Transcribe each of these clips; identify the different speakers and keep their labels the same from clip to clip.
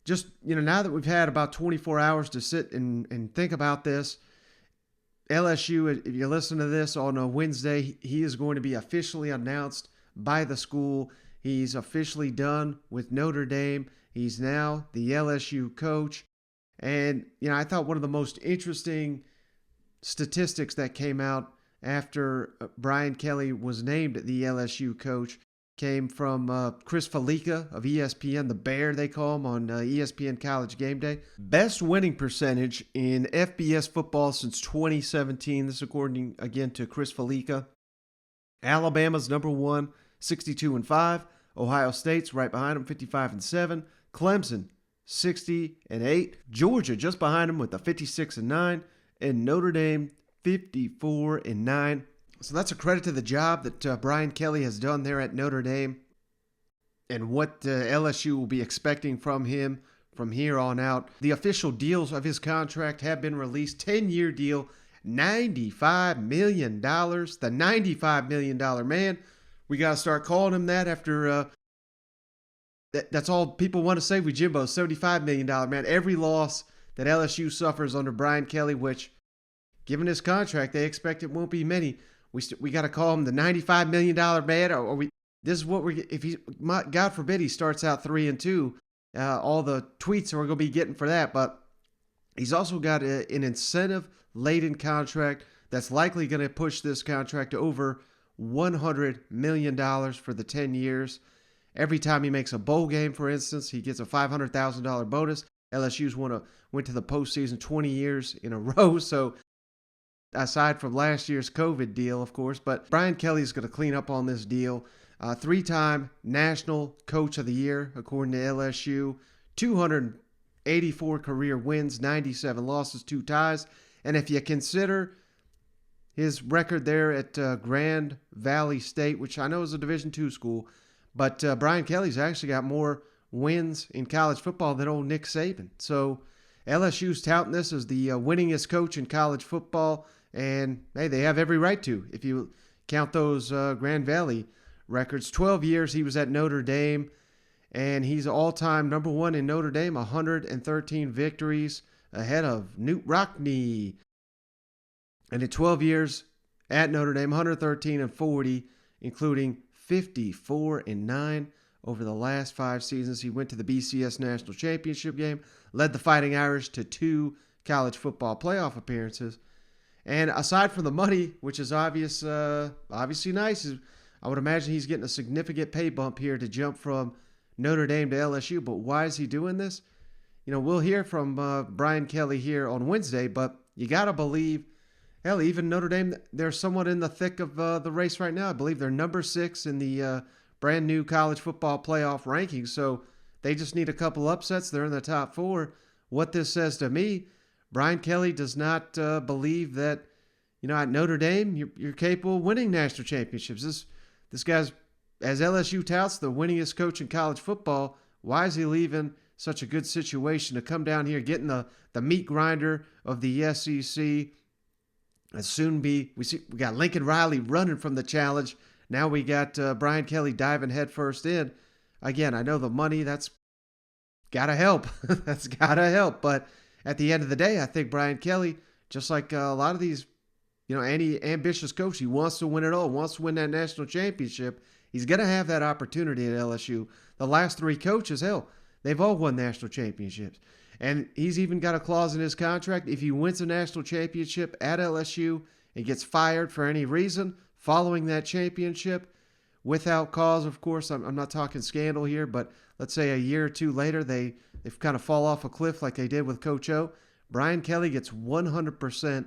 Speaker 1: just, now that we've had about 24 hours to sit and think about this, LSU, if you listen to this on a Wednesday, he is going to be officially announced by the school. He's officially done with Notre Dame. He's now the LSU coach. And, I thought one of the most interesting statistics that came out after Brian Kelly was named the LSU coach came from Chris Felica of ESPN, the Bear they call him on ESPN College Game Day. Best winning percentage in FBS football since 2017. This according again to Chris Felica. Alabama's number one, 62-5. Ohio State's right behind them, 55-7. Clemson, 60-8. Georgia just behind them with a 56-9. And Notre Dame, 54-9. So that's a credit to the job that Brian Kelly has done there at Notre Dame and what LSU will be expecting from him from here on out. The official deals of his contract have been released. 10-year deal, $95 million. The $95 million man. We got to start calling him that after that's all people want to say with Jimbo, $75 million man. Every loss that LSU suffers under Brian Kelly, which given his contract, they expect it won't be many. We got to call him the $95 million man, or we. This is what we're. If he, God forbid, he starts out 3-2, all the tweets we're going to be getting for that. But he's also got an incentive-laden contract that's likely going to push this contract to over $100 million for the 10 years. Every time he makes a bowl game, for instance, he gets a $500,000 bonus. LSU's went to the postseason 20 years in a row, so. Aside from last year's COVID deal, of course, but Brian Kelly's going to clean up on this deal. 3-time National Coach of the Year, according to LSU. 284 career wins, 97 losses, 2 ties. And if you consider his record there at Grand Valley State, which I know is a Division II school, but Brian Kelly's actually got more wins in college football than old Nick Saban. So LSU's touting this as the winningest coach in college football. And, hey, they have every right to, if you count those Grand Valley records. 12 years he was at Notre Dame, and he's all-time number one in Notre Dame, 113 victories ahead of Newt Rockne. And in 12 years at Notre Dame, 113-40, including 54-9 over the last 5 seasons. He went to the BCS National Championship game, led the Fighting Irish to 2 college football playoff appearances. And aside from the money, which is obviously nice, I would imagine he's getting a significant pay bump here to jump from Notre Dame to LSU. But why is he doing this? We'll hear from Brian Kelly here on Wednesday, but you got to believe, hell, even Notre Dame, they're somewhat in the thick of the race right now. I believe they're number 6 in the brand new college football playoff rankings. So they just need a couple upsets. They're in the top 4. What this says to me, Brian Kelly does not believe that, at Notre Dame, you're capable of winning national championships. This guy's, as LSU touts, the winningest coach in college football. Why is he leaving such a good situation to come down here, getting the meat grinder of the SEC? We got Lincoln Riley running from the challenge. Now we got Brian Kelly diving headfirst in. Again, I know the money, that's got to help. That's got to help. But at the end of the day, I think Brian Kelly, just like a lot of these, any ambitious coach, he wants to win it all, wants to win that national championship. He's going to have that opportunity at LSU. The last 3 coaches, hell, they've all won national championships. And he's even got a clause in his contract. If he wins a national championship at LSU and gets fired for any reason following that championship, without cause, of course, I'm not talking scandal here, but let's say a year or 2 later, they've kind of fall off a cliff like they did with Coach O, Brian Kelly gets 100%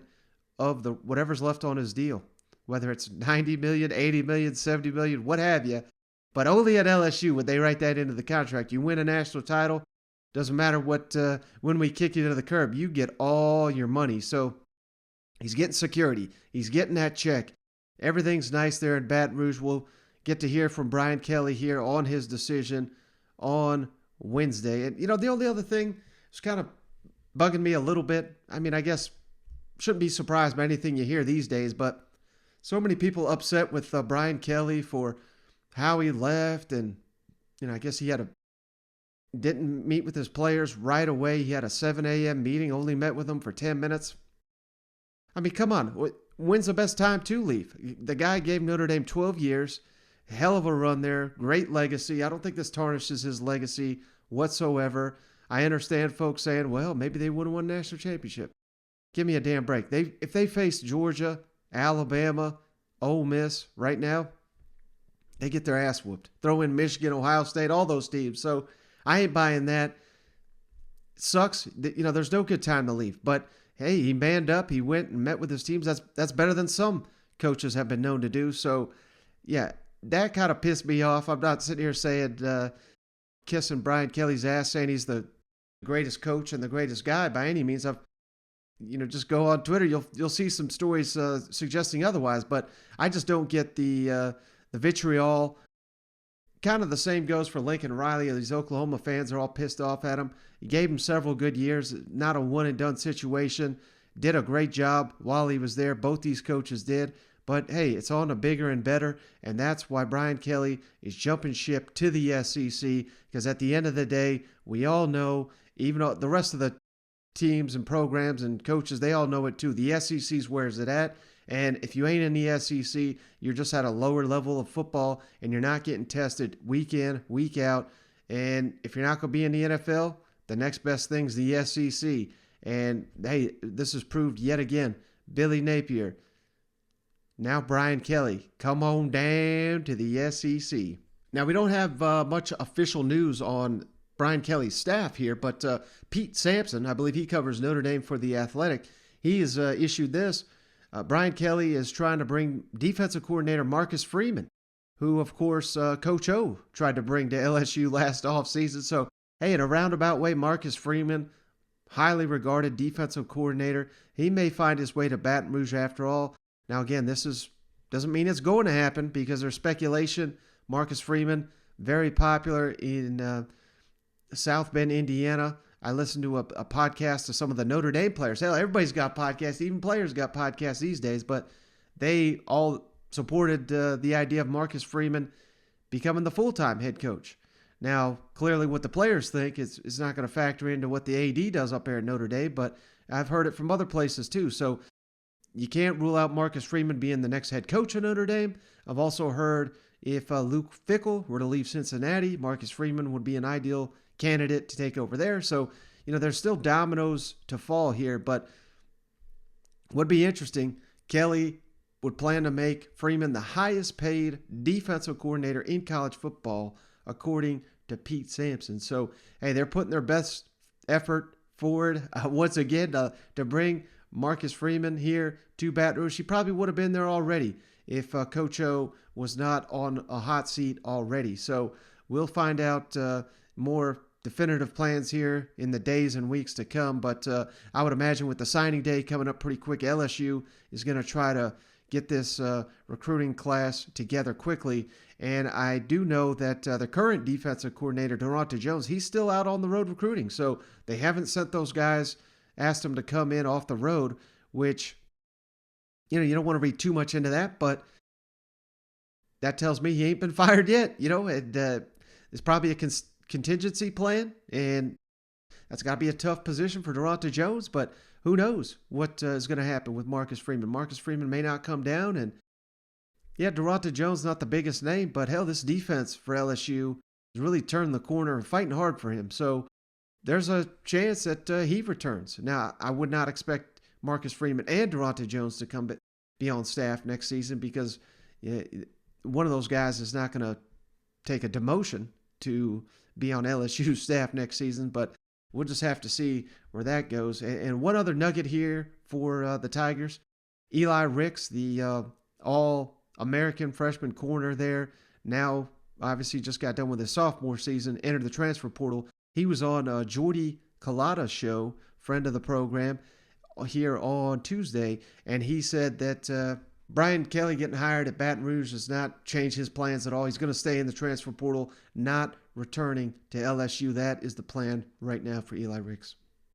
Speaker 1: of the whatever's left on his deal, whether it's $90 million, $80 million, $70 million, what have you. But only at LSU would they write that into the contract. You win a national title, doesn't matter what when we kick you to the curb, you get all your money. So he's getting security. He's getting that check. Everything's nice there in Baton Rouge. We'll get to hear from Brian Kelly here on his decision on Wednesday. And, the only other thing is kind of bugging me a little bit. I mean, I guess shouldn't be surprised by anything you hear these days, but so many people upset with Brian Kelly for how he left. And, I guess he had Didn't meet with his players right away. He had a 7 a.m. meeting, only met with them for 10 minutes. I mean, come on. When's the best time to leave? The guy gave Notre Dame 12 years. Hell of a run there. Great legacy. I don't think this tarnishes his legacy whatsoever. I understand folks saying, well, maybe they would have won a national championship. Give me a damn break. If they face Georgia, Alabama, Ole Miss right now, they get their ass whooped. Throw in Michigan, Ohio State, all those teams. So I ain't buying that. It sucks. There's no good time to leave. But hey, he manned up. He went and met with his teams. That's better than some coaches have been known to do. So, yeah, that kind of pissed me off. I'm not sitting here saying kissing Brian Kelly's ass, saying he's the greatest coach and the greatest guy by any means. Just go on Twitter. You'll see some stories suggesting otherwise. But I just don't get the vitriol. Kind of the same goes for Lincoln Riley. These Oklahoma fans are all pissed off at him. He gave him several good years, not a one-and-done situation. Did a great job while he was there. Both these coaches did. But, hey, it's on to bigger and better, and that's why Brian Kelly is jumping ship to the SEC, because at the end of the day, we all know, even though the rest of the teams and programs and coaches, they all know it too. The SEC's where is it at? And if you ain't in the SEC, you're just at a lower level of football, and you're not getting tested week in, week out. And if you're not going to be in the NFL, the next best thing's the SEC. And, hey, this has proved yet again, Billy Napier, now Brian Kelly, come on down to the SEC. Now, we don't have much official news on Brian Kelly's staff here, but Pete Sampson, I believe he covers Notre Dame for The Athletic, he has issued this. Brian Kelly is trying to bring defensive coordinator Marcus Freeman, who, of course, Coach O tried to bring to LSU last offseason. So, hey, in a roundabout way, Marcus Freeman, highly regarded defensive coordinator, he may find his way to Baton Rouge after all. Now, again, doesn't mean it's going to happen because there's speculation. Marcus Freeman, very popular in South Bend, Indiana. I listened to a podcast of some of the Notre Dame players. Hell, everybody's got podcasts. Even players got podcasts these days. But they all supported the idea of Marcus Freeman becoming the full-time head coach. Now, clearly what the players think is not going to factor into what the AD does up there at Notre Dame. But I've heard it from other places too. So you can't rule out Marcus Freeman being the next head coach of Notre Dame. I've also heard if Luke Fickell were to leave Cincinnati, Marcus Freeman would be an ideal candidate to take over there. So, there's still dominoes to fall here, but would be interesting. Kelly would plan to make Freeman the highest paid defensive coordinator in college football, according to Pete Sampson. So, hey, they're putting their best effort forward once again to bring Marcus Freeman here to Baton Rouge. He probably would have been there already if Coach O was not on a hot seat already. So we'll find out more definitive plans here in the days and weeks to come. But I would imagine with the signing day coming up pretty quick, LSU is going to try to get this recruiting class together quickly. And I do know that the current defensive coordinator, Durante Jones, he's still out on the road recruiting. So they haven't sent those guys, asked them to come in off the road, which, you don't want to read too much into that, but that tells me he ain't been fired yet. It's probably a contingency plan, and that's got to be a tough position for Durante Jones, but who knows what is going to happen with Marcus Freeman. Marcus Freeman may not come down, and yeah, Durante Jones not the biggest name, but hell, this defense for LSU has really turned the corner and fighting hard for him. So there's a chance that he returns. Now, I would not expect Marcus Freeman and Durante Jones to be on staff next season because one of those guys is not going to take a demotion to be on LSU staff next season, but we'll just have to see where that goes. And one other nugget here for the Tigers, Eli Ricks, the all-American freshman corner there, now obviously just got done with his sophomore season, entered the transfer portal. He was on Jordy Collada's show, friend of the program, here on Tuesday, and he said that Brian Kelly getting hired at Baton Rouge does not change his plans at all. He's going to stay in the transfer portal, not returning to LSU. That is the plan right now for Eli Ricks.